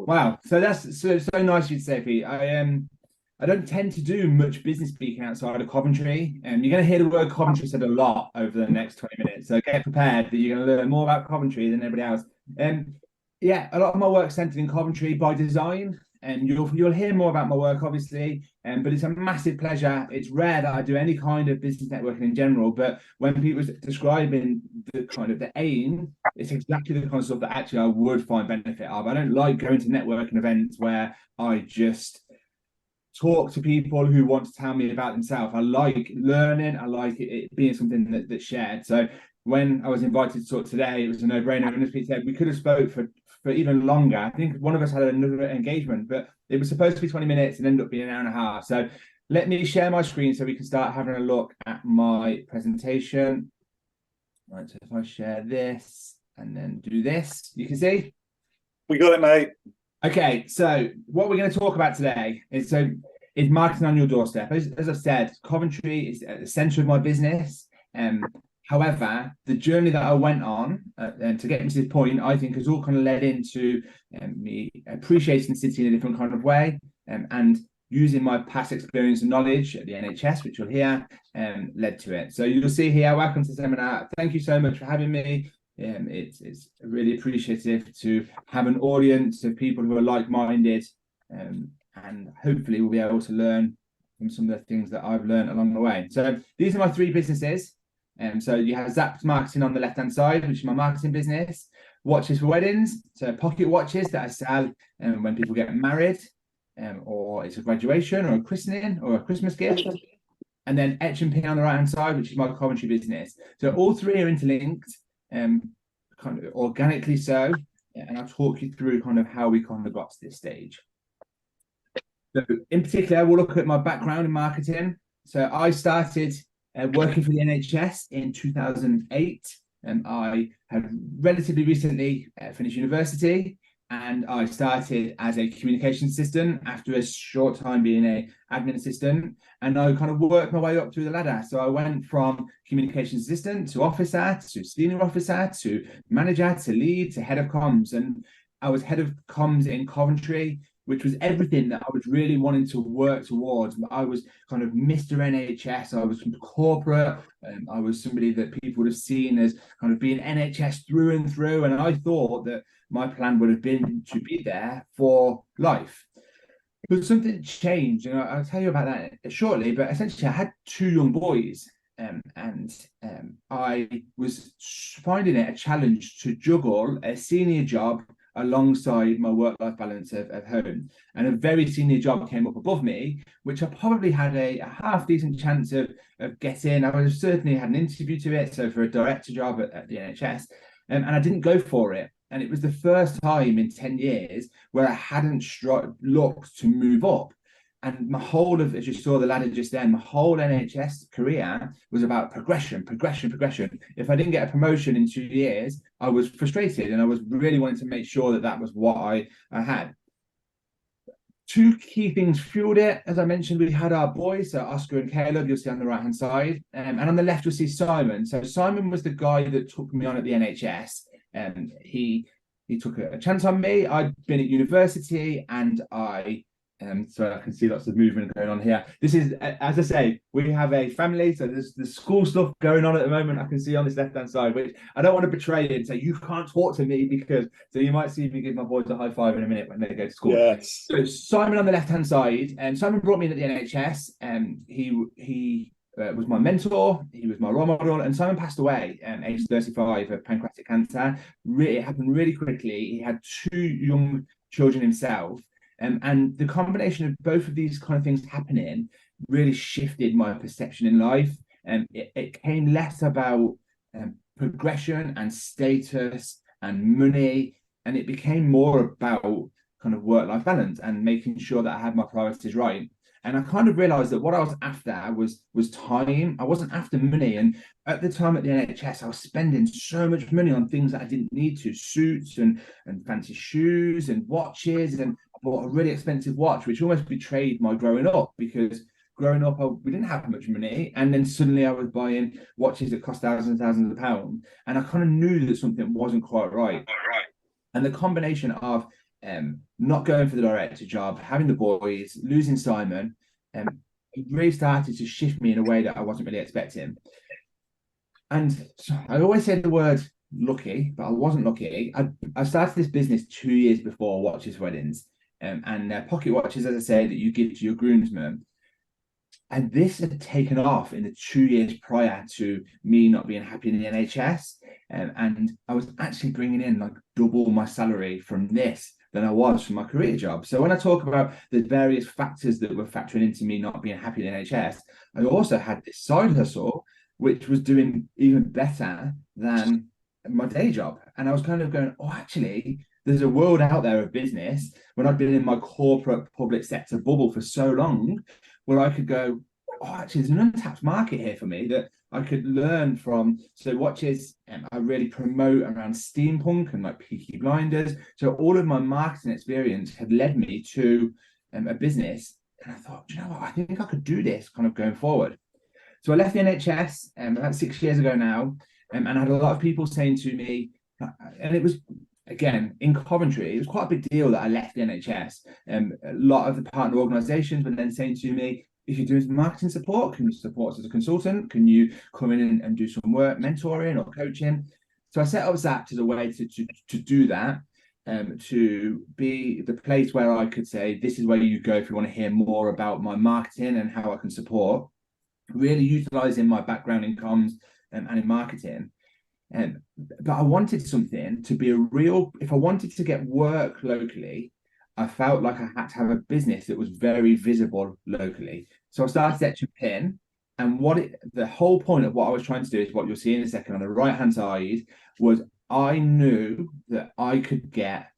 Wow. So that's so nice of you to say, Pete. I don't tend to do much business speaking outside of Coventry. And you're going to hear the word Coventry said a lot over the next 20 minutes. So get prepared that you're going to learn more about Coventry than everybody else. Yeah, a lot of my work centered in Coventry by design. And you'll hear more about my work, obviously. But it's a massive pleasure. It's rare that I do any kind of business networking in general. But when people are describing the aim, it's exactly the kind of stuff that actually I would find benefit of. I don't like going to networking events where I just talk to people who want to tell me about themselves. I like learning. I like it being something that's shared. So when I was invited to talk today, it was a no-brainer. And as Pete said, we could have spoke for even longer. I think one of us had another engagement, but it was supposed to be 20 minutes and ended up being an hour and a half. So let me share my screen so we can start having a look at my presentation. Right, so if I share this and then do this, you can see. We got it, mate. Okay, so what we're going to talk about today is marketing on your doorstep. As I've said, Coventry is at the centre of my business. However, the journey that I went on and to get me to this point, I think has all kind of led into me appreciating the city in a different kind of way and using my past experience and knowledge at the NHS, which you'll hear, led to it. So you'll see here, welcome to the seminar. Thank you so much for having me. It's really appreciative to have an audience of people who are like-minded, and hopefully we'll be able to learn from some of the things that I've learned along the way. So these are my three businesses. So you have Zapped Marketing on the left-hand side, which is my marketing business. Watches for weddings, so pocket watches that I sell when people get married, or it's a graduation or a christening or a Christmas gift. And then Etch Pin on the right-hand side, which is my Coventry business. So all three are interlinked. Kind of organically so, and I'll talk you through kind of how we kind of got to this stage. So in particular, we'll look at my background in marketing. So I started working for the NHS in 2008, and I had relatively recently finished university, and I started as a communication assistant after a short time being an admin assistant, and I kind of worked my way up through the ladder. So I went from communication assistant to officer to senior officer to manager to lead to head of comms, and I was head of comms in Coventry, which was everything that I was really wanting to work towards. I was kind of Mr. NHS. I was corporate. I was somebody that people would have seen as kind of being NHS through and through. And I thought that my plan would have been to be there for life. But something changed, and I'll tell you about that shortly. But essentially, I had two young boys, and I was finding it a challenge to juggle a senior job alongside my work-life balance of home. And a very senior job came up above me, which I probably had a half decent chance of getting. I would have certainly had an interview to it, so for a director job at the NHS, and I didn't go for it. And it was the first time in 10 years where I hadn't looked to move up. And my whole of, as you saw the ladder just then, my whole NHS career was about progression. If I didn't get a promotion in 2 years, I was frustrated, and I was really wanting to make sure that that was what I had. Two key things fueled it. As I mentioned, we had our boys, so Oscar and Caleb, you'll see on the right-hand side. And on the left, you'll see Simon. So Simon was the guy that took me on at the NHS. And he took a chance on me. I'd been at university, and so I can see lots of movement going on here. This is, as I say, we have a family, so there's the school stuff going on at the moment. I can see on this left-hand side, which I don't want to betray it and say, you can't talk to me, because so you might see me give my boys a high five in a minute when they go to school. Yes. So Simon on the left-hand side, and Simon brought me in at the NHS, and he was my mentor, he was my role model, and Simon passed away age 35 of pancreatic cancer. It happened really quickly. He had two young children himself. And the combination of both of these kind of things happening really shifted my perception in life. And it came less about progression and status and money, and it became more about kind of work-life balance and making sure that I had my priorities right. And I kind of realized that what I was after was time. I wasn't after money. And at the time at the NHS, I was spending so much money on things that I didn't need to, suits and fancy shoes and watches. And I bought a really expensive watch, which almost betrayed my growing up, because growing up, we didn't have much money. And then suddenly I was buying watches that cost thousands and thousands of pounds. And I kind of knew that something wasn't quite right. And the combination of not going for the director job, having the boys, losing Simon, it really started to shift me in a way that I wasn't really expecting. And so I always say the word lucky, but I wasn't lucky. I started this business 2 years before watches weddings, and pocket watches, as I say, that you give to your groomsmen. And this had taken off in the 2 years prior to me not being happy in the NHS. And I was actually bringing in like double my salary from this than I was from my career job. So when I talk about the various factors that were factoring into me not being happy in the NHS, I also had this side hustle, which was doing even better than my day job. And I was kind of going, oh, actually, there's a world out there of business when I've been in my corporate public sector bubble for so long, where I could go, oh, actually, there's an untapped market here for me that I could learn from. So watches, I really promote around steampunk and like Peaky Blinders. So all of my marketing experience had led me to a business. And I thought, you know what, I think I could do this kind of going forward. So I left the NHS about 6 years ago now, and I had a lot of people saying to me, and it was, again, in Coventry, it was quite a big deal that I left the NHS. A lot of the partner organisations were then saying to me, if you're doing some marketing support, can you support us as a consultant? Can you come in and do some work, mentoring or coaching? So I set up Zapped as a way to do that, to be the place where I could say, this is where you go if you want to hear more about my marketing and how I can support, really utilising my background in comms and in marketing. But I wanted something to be a real, if I wanted to get work locally, I felt like I had to have a business that was very visible locally. So I started Etch Pin, and the whole point of what I was trying to do is what you'll see in a second on the right hand side was I knew that I could get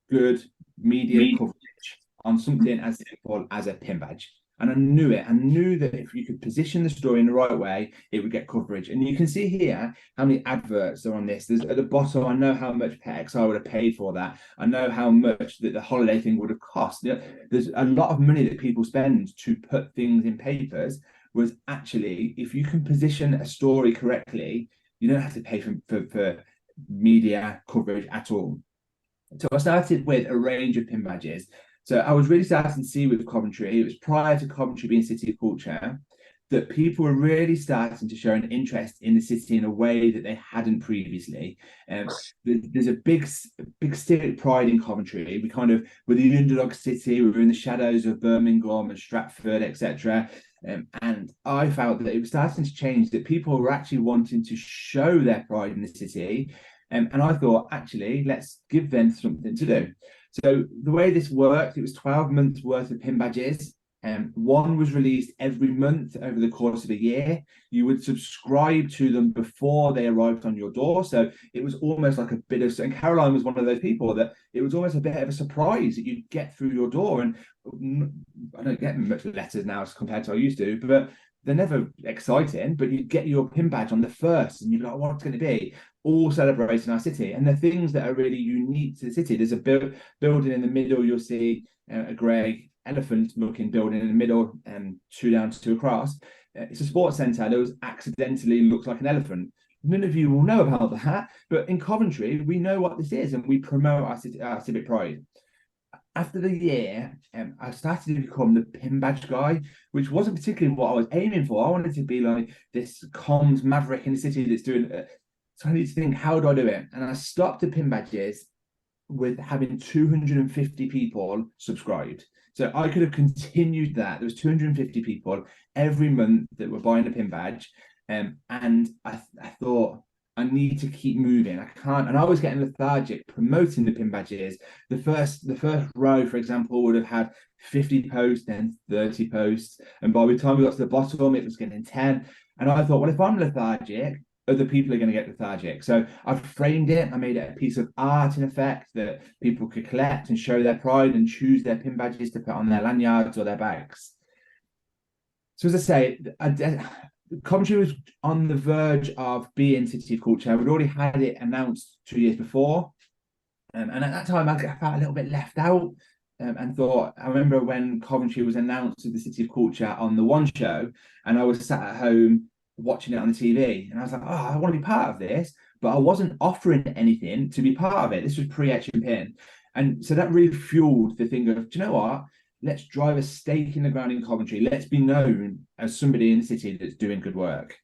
good media coverage on something as simple as a pin badge. And I knew it. I knew that if you could position the story in the right way, it would get coverage. And you can see here how many adverts are on this. There's at the bottom, I know how much PetXI would have paid for that. I know how much that the holiday thing would have cost. There's a lot of money that people spend to put things in papers, whereas actually, if you can position a story correctly, you don't have to pay for media coverage at all. So I started with a range of pin badges. So I was really starting to see with Coventry, it was prior to Coventry being City of Culture, that people were really starting to show an interest in the city in a way that they hadn't previously. There's a big civic pride in Coventry. We're the underdog city, we were in the shadows of Birmingham and Stratford, etc. And I felt that it was starting to change, that people were actually wanting to show their pride in the city. And I thought, actually, let's give them something to do. So the way this worked, it was 12 months worth of pin badges. One was released every month over the course of a year. You would subscribe to them before they arrived on your door. So it was almost like a bit of, and Caroline was one of those people that it was almost a bit of a surprise that you'd get through your door. And I don't get much letters now as compared to I used to, but they're never exciting, but you get your pin badge on the first and you're like, what's going to be? All celebrating our city. And the things that are really unique to the city, there's a building in the middle, you'll see a grey elephant looking building in the middle, and two down, two across. It's a sports centre that was accidentally looks like an elephant. None of you will know about that, but in Coventry, we know what this is and we promote our civic pride. After the year, I started to become the pin badge guy, which wasn't particularly what I was aiming for. I wanted to be like this comms maverick in the city that's doing it. So I need to think, how do I do it? And I stopped the pin badges with having 250 people subscribed. So I could have continued that. There was 250 people every month that were buying a pin badge. And I thought, I need to keep moving. I can't, and I was getting lethargic promoting the pin badges. The first row, for example, would have had 50 posts, then 30 posts. And by the time we got to the bottom, it was getting 10. And I thought, well, if I'm lethargic, other people are going to get lethargic. So I framed it. I made it a piece of art, in effect, that people could collect and show their pride and choose their pin badges to put on their lanyards or their bags. So as I say, Coventry was on the verge of being City of Culture. We'd already had it announced 2 years before. And at that time, I felt a little bit left out, and thought, I remember when Coventry was announced as the City of Culture on the One Show, and I was sat at home watching it on the TV, and I was like, oh, I want to be part of this, but I wasn't offering anything to be part of it. This was pre-Etch Pin. And so that really fueled the thing of, do you know what? Let's drive a stake in the ground in Coventry. Let's be known as somebody in the city that's doing good work.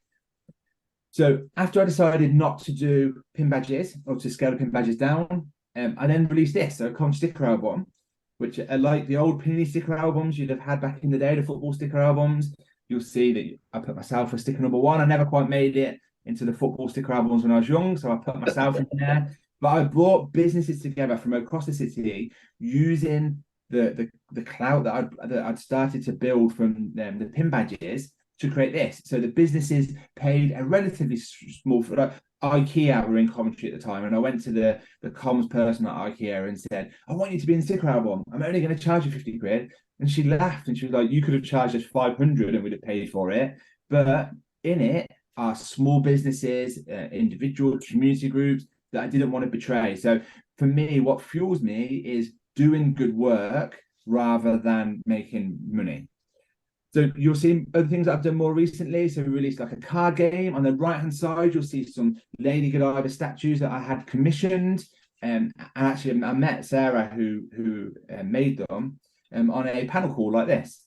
So after I decided not to do pin badges or to scale the pin badges down, I then released this, so a Coventry Sticker Album, which are like the old penny sticker albums you'd have had back in the day, the football sticker albums. You'll see that I put myself as sticker number one. I never quite made it into the football sticker albums when I was young, so I put myself in there. But I brought businesses together from across the city using the clout that I'd started to build from the pin badges to create this. So the businesses paid a relatively small, like IKEA were in Coventry at the time, and I went to the comms person at IKEA and said, I want you to be in the sticker album. I'm only going to charge you 50 quid. And she laughed and she was like, you could have charged us 500 and we'd have paid for it. But in it are small businesses, individual community groups that I didn't want to betray. So for me, what fuels me is doing good work rather than making money. So you'll see other things that I've done more recently. So we released like a card game. On the right-hand side, you'll see some Lady Godiva statues that I had commissioned. And actually, I met Sarah, who made them, on a panel call like this.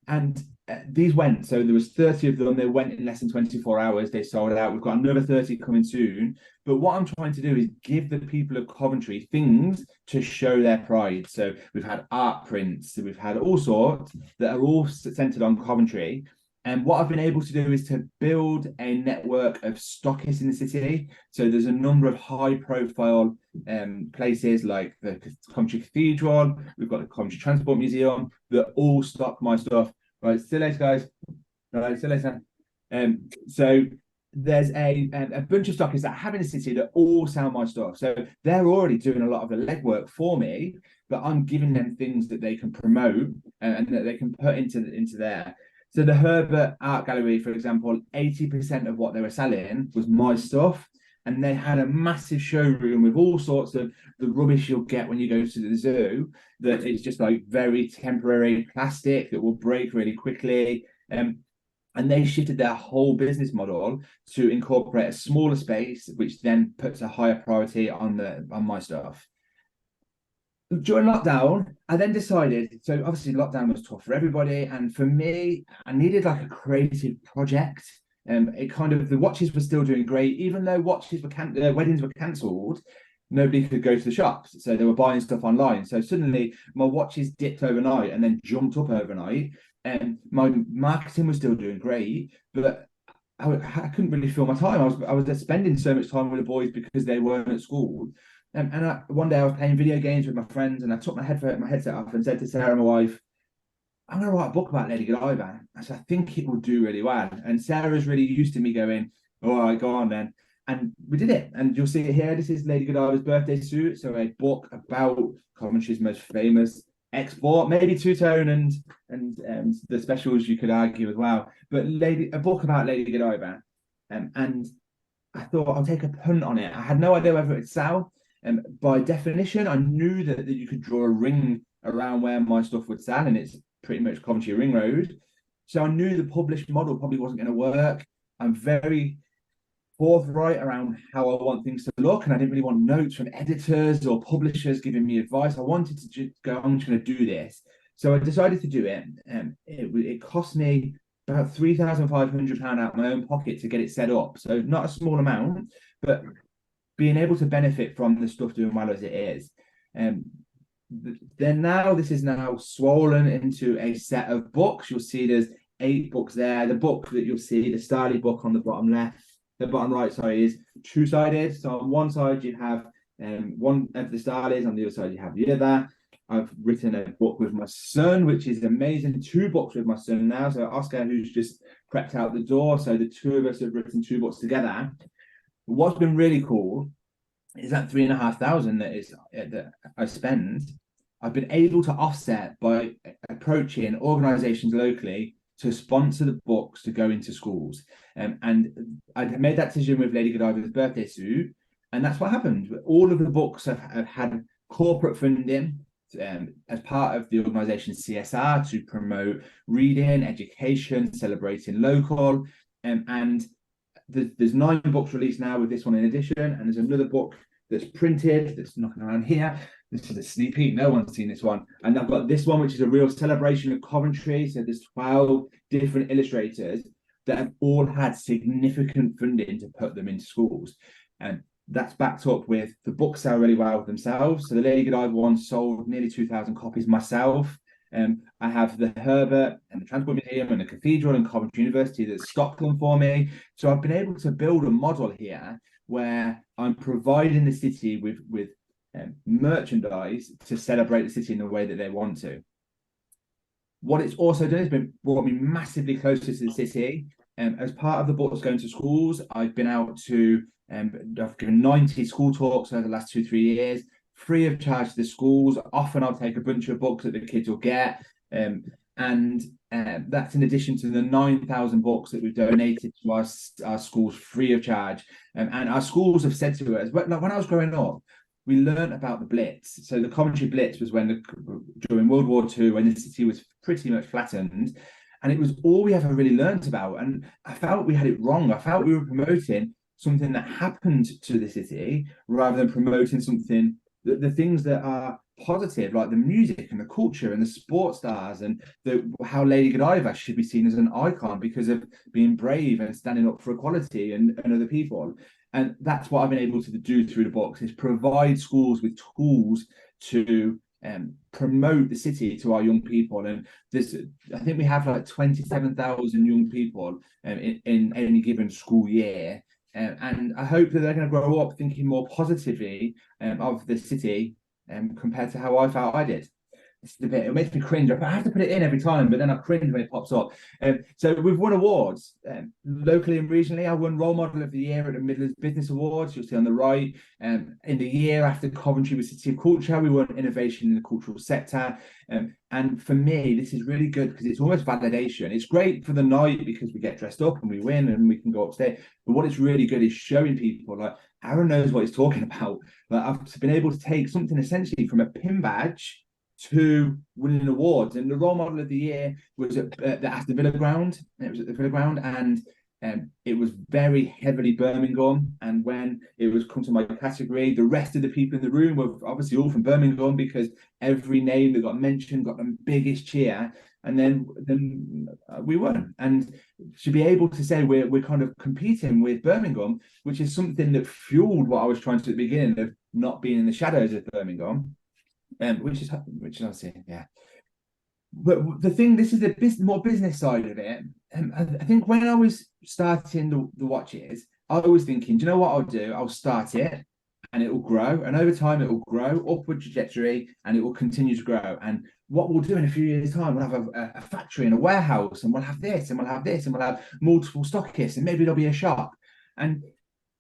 And these went, so there was 30 of them. They went in less than 24 hours. They sold out. We've got another 30 coming soon. But what I'm trying to do is give the people of Coventry things to show their pride. So we've had art prints, so we've had all sorts that are all centered on Coventry. And what I've been able to do is to build a network of stockists in the city. So there's a number of high-profile places like the Coventry Cathedral. We've got the Coventry Transport Museum that all stock my stuff. Right, see you later, guys. Right, see you later. So there's a bunch of stockists that I have in the city that all sell my stuff. So they're already doing a lot of the legwork for me, but I'm giving them things that they can promote and that they can put into there. So the Herbert Art Gallery, for example, 80% of what they were selling was my stuff. And they had a massive showroom with all sorts of the rubbish you'll get when you go to the zoo, that is just like very temporary plastic that will break really quickly. And they shifted their whole business model to incorporate a smaller space, which then puts a higher priority on my stuff. During lockdown, I then decided, so obviously lockdown was tough for everybody. And for me, I needed like a creative project. It kind of, the watches were still doing great, even though weddings were cancelled. Nobody could go to the shops, so they were buying stuff online. So suddenly my watches dipped overnight and then jumped up overnight, and my marketing was still doing great, but I couldn't really fill my time. I was spending so much time with the boys because they weren't at school. One day I was playing video games with my friends, and I took my headset off and said to Sarah, my wife, I'm going to write a book about Lady Godiva. I said, I think it will do really well. And Sarah's really used to me going, all right, go on then. And we did it. And you'll see it here. This is Lady Godiva's birthday suit. So a book about Coventry's most famous export, maybe two-tone and the specials you could argue as well. But a book about Lady Godiva. And I thought I'll take a punt on it. I had no idea whether it would sell. By definition, I knew that you could draw a ring around where my stuff would sell, and it's pretty much Coventry Ring Road. So I knew the published model probably wasn't going to work. I'm very forthright around how I want things to look, and I didn't really want notes from editors or publishers giving me advice. I wanted to just go, I'm just going to do this. So I decided to do it. It cost me about £3,500 out of my own pocket to get it set up. So not a small amount, but being able to benefit from the stuff doing well as it is. Then now this is now swollen into a set of books. You'll see there's 8 books there. The book that you'll see, the Starley book on the bottom left, the bottom right, sorry, is two-sided. So on one side you have one of the Starleys, on the other side you have the other. I've written a book with my son, which is amazing. 2 books with my son now. So Oscar, who's just prepped out the door. So the two of us have written 2 books together. What's been really cool is that £3,500 that I spend, I've been able to offset by approaching organisations locally to sponsor the books to go into schools. And I made that decision with Lady Godiva's birthday suit, and that's what happened. All of the books have had corporate funding as part of the organisation's CSR to promote reading, education, celebrating local, and there's 9 books released now with this one in addition, and there's another book that's printed that's knocking around here this is a sneak peek. No one's seen this one. And I've got this one, which is a real celebration of Coventry. So there's 12 different illustrators that have all had significant funding to put them into schools. And that's backed up with the books sell really well themselves. So the Lady Godiva one sold nearly 2,000 copies myself. I have the Herbert and the Transport Museum and the Cathedral and Coventry University that stock them for me. So I've been able to build a model here where I'm providing the city with merchandise to celebrate the city in the way that they want to. What it's also done is brought me massively closer to the city. As part of the books going to schools, I've been out to, I've given 90 school talks over the last 2-3 years, free of charge to the schools. Often I'll take a bunch of books that the kids will get. And that's in addition to the 9,000 books that we've donated to our schools free of charge. And our schools have said to us, when I was growing up, we learned about the Blitz. So the Coventry Blitz was during World War II, when the city was pretty much flattened. And it was all we ever really learned about. And I felt we had it wrong. I felt we were promoting something that happened to the city rather than promoting something, the things that are positive, like the music and the culture and the sports stars, and how Lady Godiva should be seen as an icon because of being brave and standing up for equality and other people. And that's what I've been able to do through the books, is provide schools with tools to promote the city to our young people. And I think we have like 27,000 young people in any given school year. And I hope that they're going to grow up thinking more positively of the city compared to how I felt I did. It's a bit, it makes me cringe. I have to put it in every time, but then I cringe when it pops up. So we've won awards locally and regionally. I won Role Model of the Year at the Midlands Business Awards. You'll see on the right. In the year after Coventry was City of Culture, we won Innovation in the Cultural Sector. And for me, this is really good because it's almost validation. It's great for the night because we get dressed up and we win and we can go upstairs. But what is really good is showing people, like, Aaron knows what he's talking about. Like, I've been able to take something essentially from a pin badge to winning awards. And the Role Model of the Year was at the Villa Ground. It was at the Villa Ground, and it was very heavily Birmingham. And when it was come to my category, the rest of the people in the room were obviously all from Birmingham because every name that got mentioned got the biggest cheer. And then we won. And to be able to say we're kind of competing with Birmingham, which is something that fueled what I was trying to at the beginning of not being in the shadows of Birmingham. Which is obviously, yeah. But the thing, this is the more business side of it. I think when I was starting the watches, I was thinking, do you know what I'll do? I'll start it and it will grow. And over time, it will grow, upward trajectory, and it will continue to grow. And what we'll do in a few years' time, we'll have a factory and a warehouse, and we'll have this, and we'll have this, and we'll have multiple stockists, and maybe there'll be a shop. And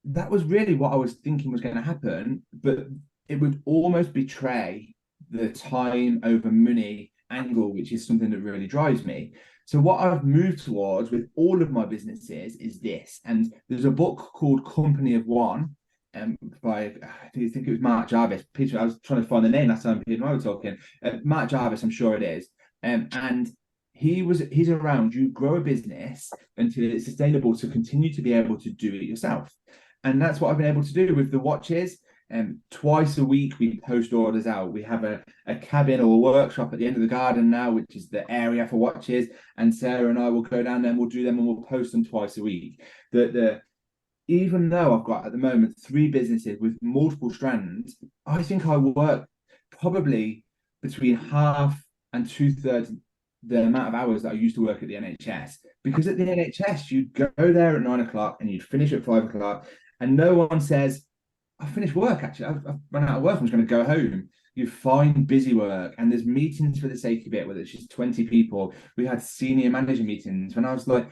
that was really what I was thinking was going to happen. But it would almost betray the time over money angle, which is something that really drives me. So what I've moved towards with all of my businesses is this. And there's a book called Company of One by, I think it was Mark Jarvis. Peter, I was trying to find the name last time Peter and I were talking. Mark Jarvis, I'm sure it is. And he's around, you grow a business until it's sustainable to continue to be able to do it yourself. And that's what I've been able to do with the watches. Twice a week we post orders out. We have a cabin or a workshop at the end of the garden now, which is the area for watches, and Sarah and I will go down there and we'll do them and we'll post them twice a week. Even though I've got at the moment 3 businesses with multiple strands, I think I work probably between half and 2/3 the amount of hours that I used to work at the NHS. Because at the NHS you'd go there at 9 o'clock and you'd finish at 5 o'clock, and no one says, I finished work, actually. I've run out of work. I'm just going to go home. You find busy work, and there's meetings for the sake of it, whether it's just 20 people. We had senior manager meetings when I was like,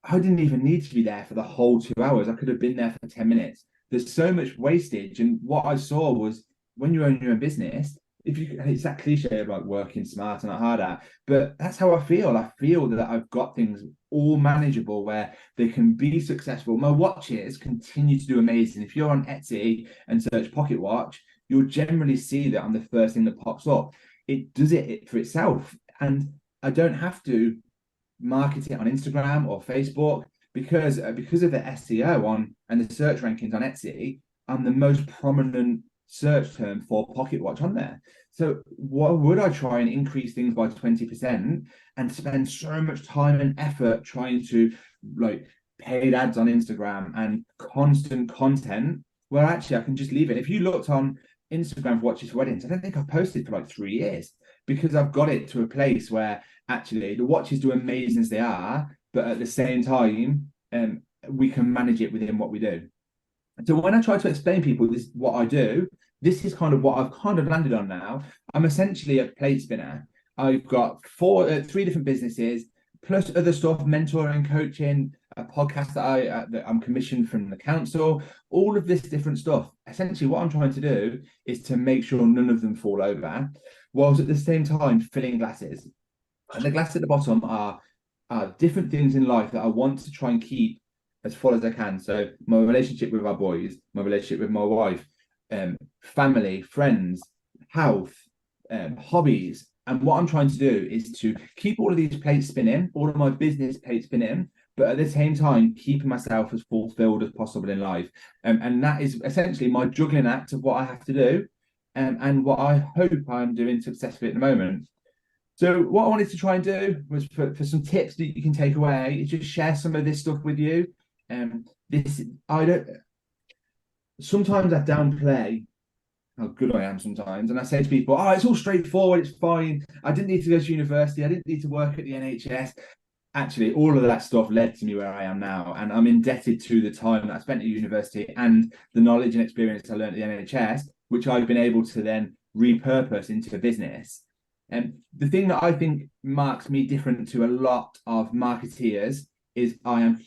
I didn't even need to be there for the whole 2 hours. I could have been there for 10 minutes. There's so much wastage. And what I saw was when you own your own business, it's that cliche about working smart and not harder, but that's how I feel. I feel that I've got things all manageable where they can be successful. My watches continue to do amazing. If you're on Etsy and search pocket watch, you'll generally see that I'm the first thing that pops up. It does it for itself. And I don't have to market it on Instagram or Facebook because of the SEO and the search rankings on Etsy. I'm the most prominent search term for pocket watch on there. So why would I try and increase things by 20% and spend so much time and effort trying to like paid ads on Instagram and constant content, where actually I can just leave it. If you looked on Instagram for watches for weddings, I don't think I've posted for like 3 years, because I've got it to a place where actually the watches do amazing as they are, but at the same time, we can manage it within what we do. So when I try to explain to people this what I do, this is kind of what I've kind of landed on now. I'm essentially a plate spinner. I've got three different businesses, plus other stuff, mentoring, coaching, a podcast that I'm commissioned from the council, all of this different stuff. Essentially, what I'm trying to do is to make sure none of them fall over, whilst at the same time filling glasses. And the glasses at the bottom are different things in life that I want to try and keep as full as I can. So my relationship with our boys, my relationship with my wife, family, friends, health, hobbies. And what I'm trying to do is to keep all of these plates spinning, all of my business plates spinning, but at the same time, keeping myself as fulfilled as possible in life. And that is essentially my juggling act of what I have to do, and what I hope I'm doing successfully at the moment. So what I wanted to try and do was for some tips that you can take away, is just share some of this stuff with you. Sometimes I downplay how good I am sometimes, and I say to people, oh, it's all straightforward, it's fine, I didn't need to go to university, I didn't need to work at the NHS. Actually, all of that stuff led to me where I am now, and I'm indebted to the time that I spent at university and the knowledge and experience I learned at the NHS, which I've been able to then repurpose into a business. And the thing that I think marks me different to a lot of marketeers is I am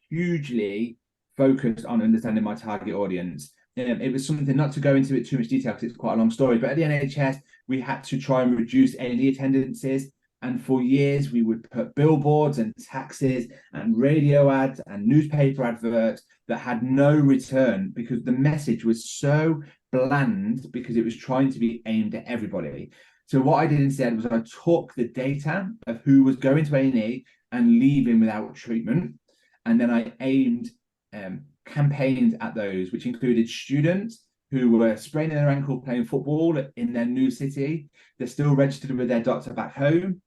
hugely focused on understanding my target audience. It was something, not to go into it too much detail because it's quite a long story, but at the NHS, we had to try and reduce A&E attendances. And for years, we would put billboards and taxes and radio ads and newspaper adverts that had no return, because the message was so bland, because it was trying to be aimed at everybody. So what I did instead was I took the data of who was going to A&E and leaving without treatment, and then I aimed campaigns at those, which included students who were spraining their ankle playing football in their new city. They're still registered with their doctor back home.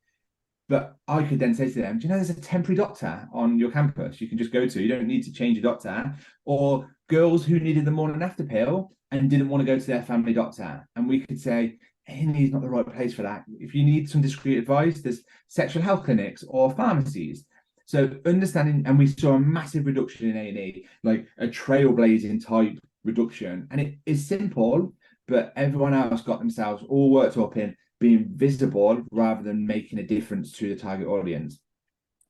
But I could then say to them, do you know there's a temporary doctor on your campus you can just go to? You don't need to change your doctor. Or girls who needed the morning after pill and didn't want to go to their family doctor. And we could say, A&E is not the right place for that. If you need some discreet advice, there's sexual health clinics or pharmacies. So understanding, and we saw a massive reduction in A&E, like a trailblazing type reduction. And it is simple, but everyone else got themselves all worked up in being visible rather than making a difference to the target audience.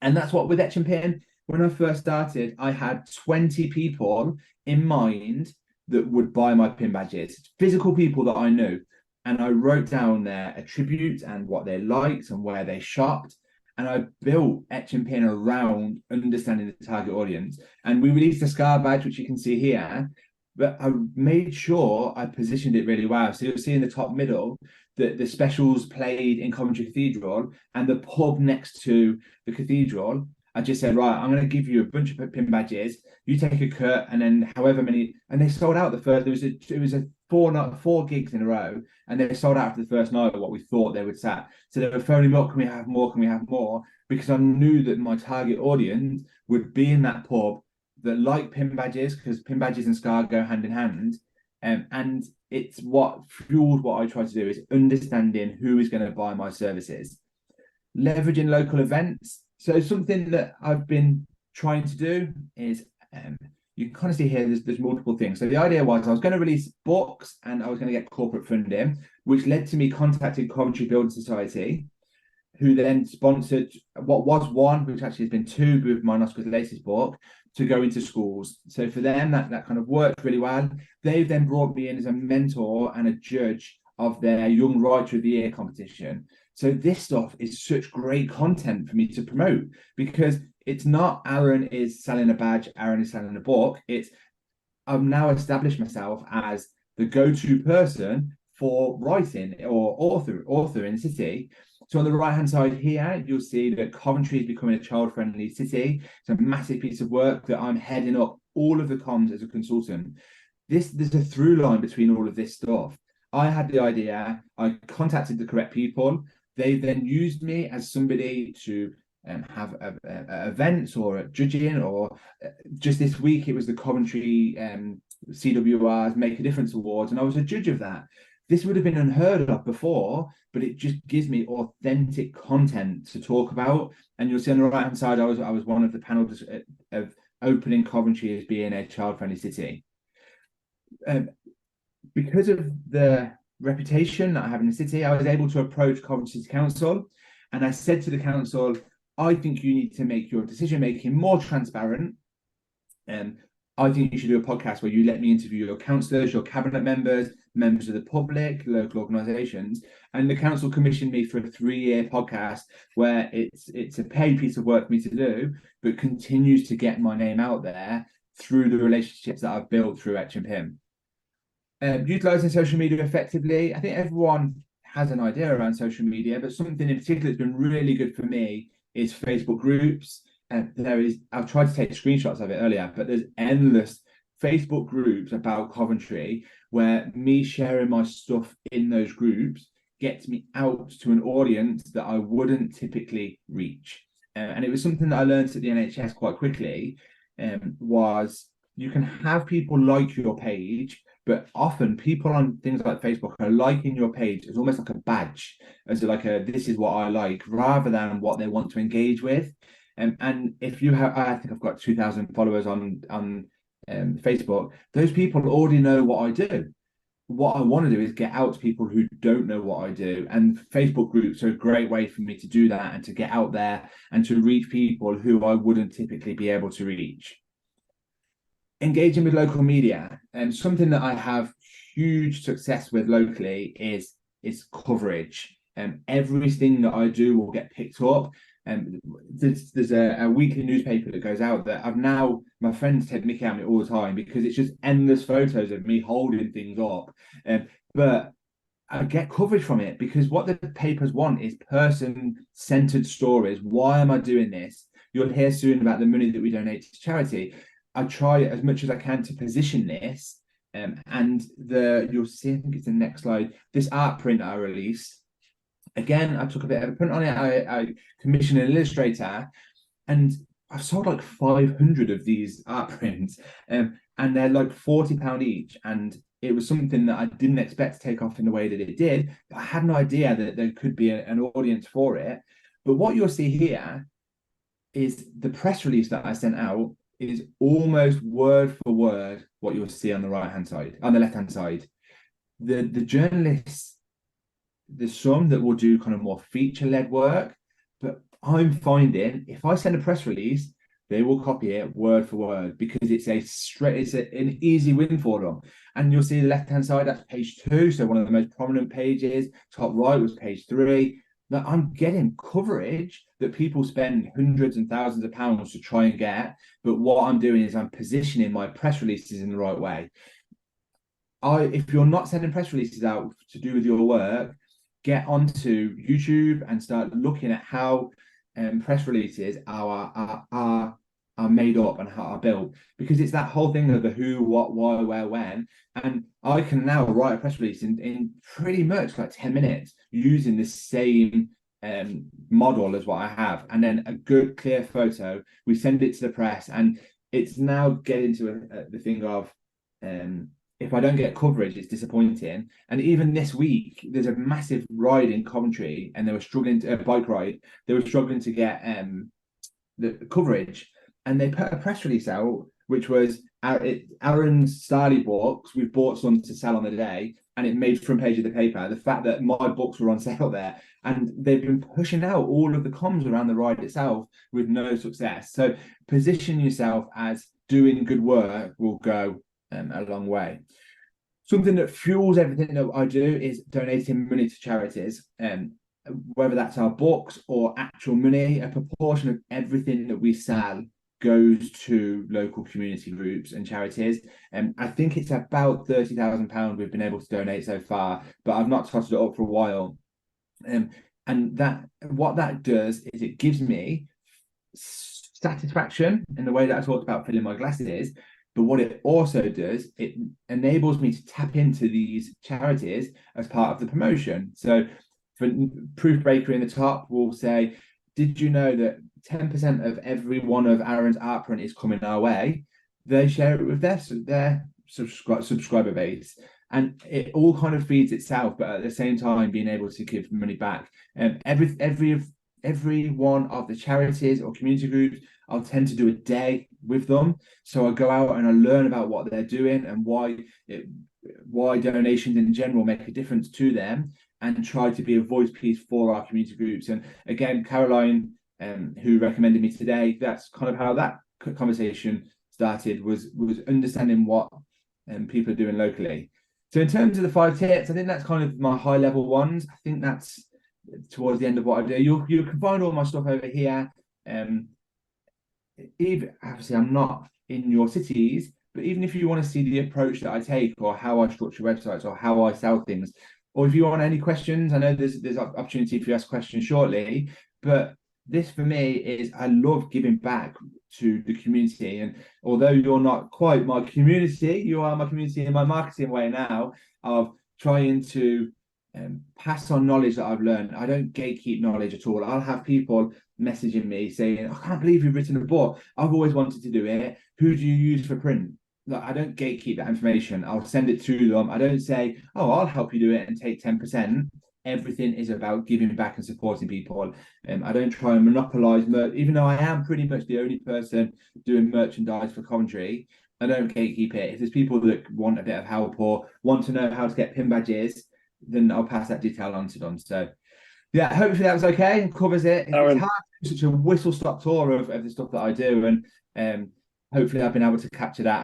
And that's what with Etch Pin, when I first started, I had 20 people in mind that would buy my pin badges, physical people that I knew. And I wrote down their attributes and what they liked and where they shopped. And I built Etch Pin around understanding the target audience. And we released a scar badge, which you can see here, but I made sure I positioned it really well. So you'll see in the top middle that the specials played in Coventry Cathedral, and the pub next to the cathedral. I just said, right, I'm going to give you a bunch of pin badges. You take a cut, and then however many, and they sold out the first. It was a four gigs in a row, and they sold out after the first night of what we thought they would sell. So they were phoning me up, can we have more? Can we have more? Because I knew that my target audience would be in that pub that like pin badges, because pin badges and scar go hand in hand. And it's what fueled what I try to do, is understanding who is going to buy my services. Leveraging local events. So something that I've been trying to do is, you can kind of see here, there's multiple things. So the idea was I was going to release books and I was going to get corporate funding, which led to me contacting Coventry Building Society, who then sponsored what was one, which actually has been two with my Oscar's latest book, to go into schools. So for them, that kind of worked really well. They've then brought me in as a mentor and a judge of their Young Writer of the Year competition. So this stuff is such great content for me to promote, because it's not Aaron is selling a badge, Aaron is selling a book. It's I've now established myself as the go-to person for writing or author in the city. So on the right-hand side here, you'll see that Coventry is becoming a child-friendly city. It's a massive piece of work that I'm heading up all of the comms as a consultant. there's a through line between all of this stuff. I had the idea, I contacted the correct people. They then used me as somebody to have events or judging, or just this week it was the Coventry CWR's Make a Difference Awards, and I was a judge of that. This would have been unheard of before, but it just gives me authentic content to talk about. And you'll see on the right hand side, I was one of the panels of opening Coventry as being a child-friendly city. Because of the reputation that I have in the city, I was able to approach Coventry City Council, and I said to the council, I think you need to make your decision making more transparent. I think you should do a podcast where you let me interview your councillors, your cabinet members, members of the public, local organisations. And the council commissioned me for a 3-year podcast where it's a paid piece of work for me to do, but continues to get my name out there through the relationships that I've built through Etch Pin. Utilising social media effectively, I think everyone has an idea around social media, but something in particular that's been really good for me is Facebook groups. I've tried to take screenshots of it earlier, but there's endless Facebook groups about Coventry where me sharing my stuff in those groups gets me out to an audience that I wouldn't typically reach. And it was something that I learned at the NHS quite quickly, was you can have people like your page, but often people on things like Facebook are liking your page as almost like a badge, as like this is what I like, rather than what they want to engage with. And if you have, I think I've got 2,000 followers on Facebook, those people already know what I do. What I want to do is get out to people who don't know what I do. And Facebook groups are a great way for me to do that and to get out there and to reach people who I wouldn't typically be able to reach. Engaging with local media, and something that I have huge success with locally is coverage. Everything that I do will get picked up. And there's a weekly newspaper that goes out that my friends take mickey out of me all the time because it's just endless photos of me holding things up. But I get coverage from it because what the papers want is person-centered stories. Why am I doing this? You'll hear soon about the money that we donate to charity. I try as much as I can to position this, and you'll see, I think it's the next slide, this art print I released. Again, I took a bit of a print on it. I commissioned an illustrator, and I've sold like 500 of these art prints, and they're like £40 each. And it was something that I didn't expect to take off in the way that it did. But I had no idea that there could be an audience for it. But what you'll see here is the press release that I sent out is almost word for word what you'll see on the left-hand side. The journalists, there's some that will do kind of more feature-led work, but I'm finding if I send a press release, they will copy it word for word because it's an easy win for them. And you'll see the left-hand side, that's page 2, so one of the most prominent pages. Top right was page 3. Now I'm getting coverage that people spend hundreds and thousands of pounds to try and get, but what I'm doing is I'm positioning my press releases in the right way. If you're not sending press releases out to do with your work, get onto YouTube and start looking at how press releases are made up and how are built, because it's that whole thing of the who, what, why, where, when. And I can now write a press release in pretty much like 10 minutes using the same model as what I have, and then a good clear photo. We send it to the press, and it's now getting to the thing of if I don't get coverage, it's disappointing. And even this week, there's a massive ride in Coventry, and they were struggling to bike ride. They were struggling to get the coverage, and they put a press release out, which was Aaron's Starley books. We've bought some to sell on the day, and it made front page of the paper. The fact that my books were on sale there, and they've been pushing out all of the comms around the ride itself with no success. So position yourself as doing good work will go a long way. Something that fuels everything that I do is donating money to charities, whether that's our books or actual money. A proportion of everything that we sell goes to local community groups and charities. And I think it's about £30,000 we've been able to donate so far, but I've not totted it up for a while. And what that does is it gives me satisfaction in the way that I talked about filling my glasses. But what it also does, it enables me to tap into these charities as part of the promotion. So for Proof Bakery in the top, we'll say, did you know that 10% of every one of Aaron's art print is coming our way? They share it with their subscriber base. And it all kind of feeds itself, but at the same time being able to give money back. And every one of the charities or community groups, I'll tend to do a day with them. So I go out and I learn about what they're doing and why donations in general make a difference to them, and try to be a voice piece for our community groups. And again, Caroline, who recommended me today, that's kind of how that conversation started, was understanding what people are doing locally. So in terms of the 5 tips, I think that's kind of my high level ones. I think that's towards the end of what I do. You can find all my stuff over here. Even obviously I'm not in your cities, but even if you want to see the approach that I take, or how I structure websites, or how I sell things, or if you want any questions, I know there's opportunity for you to ask questions shortly, but this for me is, I love giving back to the community. And although you're not quite my community, you are my community in my marketing way now, of trying to pass on knowledge that I've learned. I don't gatekeep knowledge at all. I'll have people messaging me saying, I can't believe you've written a book. I've always wanted to do it. Who do you use for print? Look, I don't gatekeep that information. I'll send it to them. I don't say, oh, I'll help you do it and take 10%. Everything is about giving back and supporting people. I don't try and monopolize even though I am pretty much the only person doing merchandise for Coventry. I don't gatekeep it. If there's people that want a bit of help or want to know how to get pin badges, then I'll pass that detail on to them. So yeah, hopefully that was okay and covers it. Aaron, it's hard to do such a whistle-stop tour of the stuff that I do, and hopefully I've been able to capture that